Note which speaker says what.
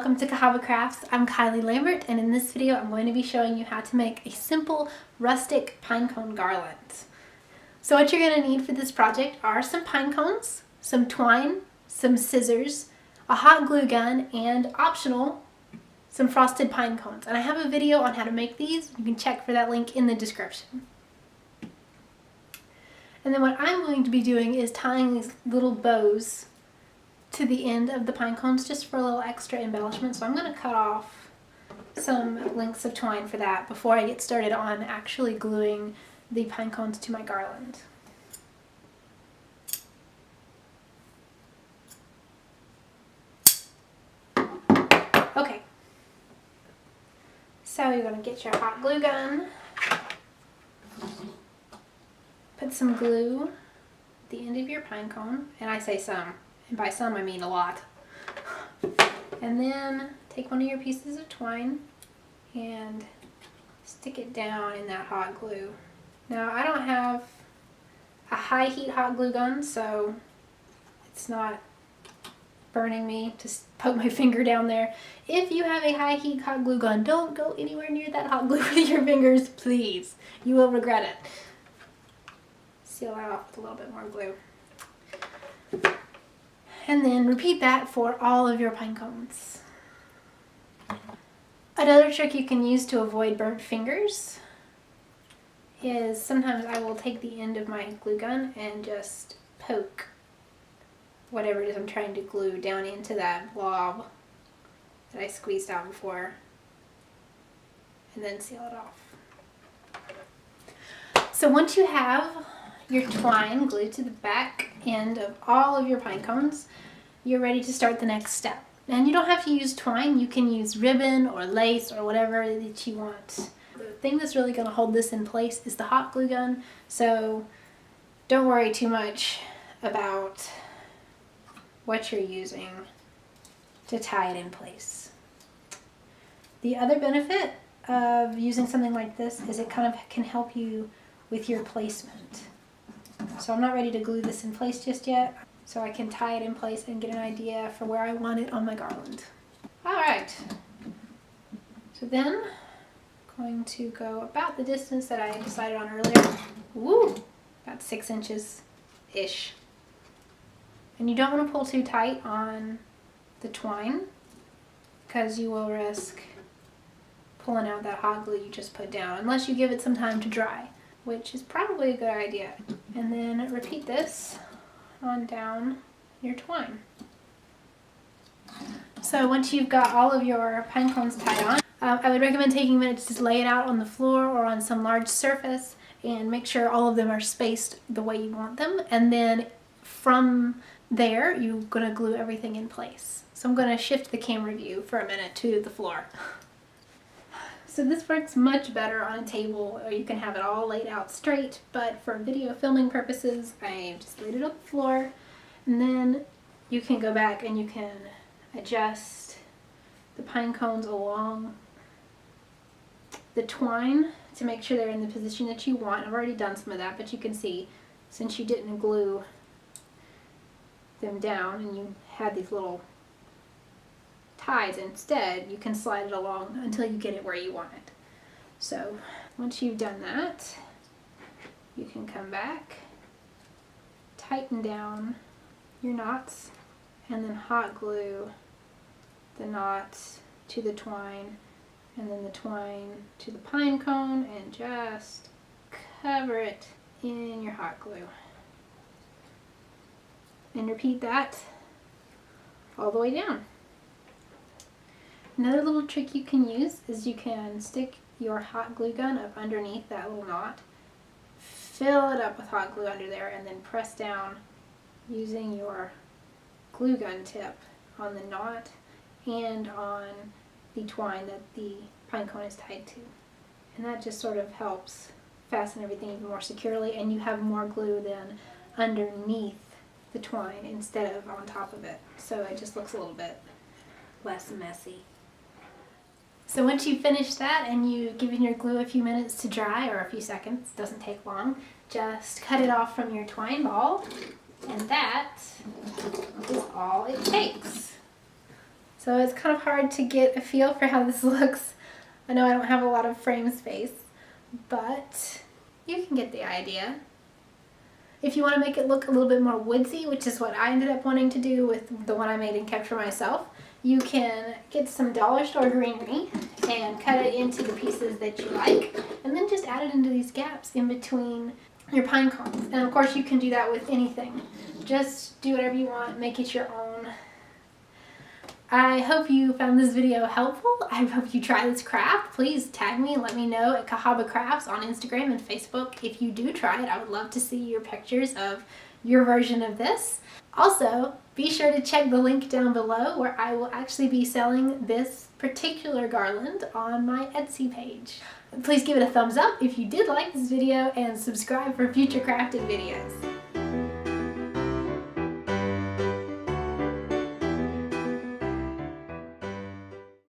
Speaker 1: welcome to Cahaba Crafts. I'm Kylie Lambert, and in this video I'm going to be showing you how to make a simple rustic pinecone garland. So what you're going to need for this project are some pine cones, some twine, some scissors, a hot glue gun, and optional, some frosted pine cones. And I have a video on how to make these. You can check for that link in the description. And then what I'm going to be doing is tying these little bows to the end of the pine cones just for a little extra embellishment. So I'm going to cut off some lengths of twine for that before I get started on actually gluing the pine cones to my garland. Okay, so you're going to get your hot glue gun, put some glue at the end of your pine cone, and I say some. And by some, I mean a lot. And then take one of your pieces of twine and stick it down in that hot glue. Now, I don't have a high heat hot glue gun, so it's not burning me to poke my finger down there. If you have a high heat hot glue gun, don't go anywhere near that hot glue with your fingers, please. You will regret it. Seal that off with a little bit more glue. And then repeat that for all of your pine cones. Another trick you can use to avoid burnt fingers is sometimes I will take the end of my glue gun and just poke whatever it is I'm trying to glue down into that blob that I squeezed out before, and then seal it off. So once you have your twine glued to the back end of all of your pine cones, you're ready to start the next step. And you don't have to use twine, you can use ribbon or lace or whatever that you want. The thing that's really going to hold this in place is the hot glue gun, so don't worry too much about what you're using to tie it in place. The other benefit of using something like this is it kind of can help you with your placement. So I'm not ready to glue this in place just yet, so I can tie it in place and get an idea for where I want it on my garland. Alright, so then I'm going to go about the distance that I decided on earlier. Woo! About 6 inches-ish. And you don't want to pull too tight on the twine because you will risk pulling out that hot glue you just put down, unless you give it some time to dry, which is probably a good idea. And then repeat this on down your twine. So once you've got all of your pine cones tied on, I would recommend taking minutes to lay it out on the floor or on some large surface and make sure all of them are spaced the way you want them. And then from there, you're going to glue everything in place. So I'm going to shift the camera view for a minute to the floor. So this works much better on a table, or you can have it all laid out straight, but for video filming purposes, I just laid it on the floor, and then you can go back and you can adjust the pine cones along the twine to make sure they're in the position that you want. I've already done some of that, but you can see, since you didn't glue them down and you had these little ties instead, you can slide it along until you get it where you want it. So once you've done that, you can come back, tighten down your knots, and then hot glue the knots to the twine, and then the twine to the pine cone, and just cover it in your hot glue. And repeat that all the way down. Another little trick you can use is you can stick your hot glue gun up underneath that little knot, fill it up with hot glue under there, and then press down using your glue gun tip on the knot and on the twine that the pine cone is tied to. And that just sort of helps fasten everything even more securely, and you have more glue then underneath the twine instead of on top of it. So it just looks a little bit less messy. So once you've finished that and you've given your glue a few minutes to dry, or a few seconds, doesn't take long, just cut it off from your twine ball, and that is all it takes. So So it's kind of hard to get a feel for how this looks. I know I don't have a lot of frame space, but you can get the idea. If you want to make it look a little bit more woodsy, which is what I ended up wanting to do with the one I made and kept for myself, you can get some dollar store greenery and cut it into the pieces that you like, and then just add it into these gaps in between your pine cones. And of course you can do that with anything. Just do whatever you want, make it your own. I hope you found this video helpful. I hope you try this craft. Please tag me and let me know at Cahaba Crafts on Instagram and Facebook. If you do try it, I would love to see your pictures of your version of this. Also, be sure to check the link down below where I will actually be selling this particular garland on my Etsy page. Please give it a thumbs up if you did like this video and subscribe for future crafted videos.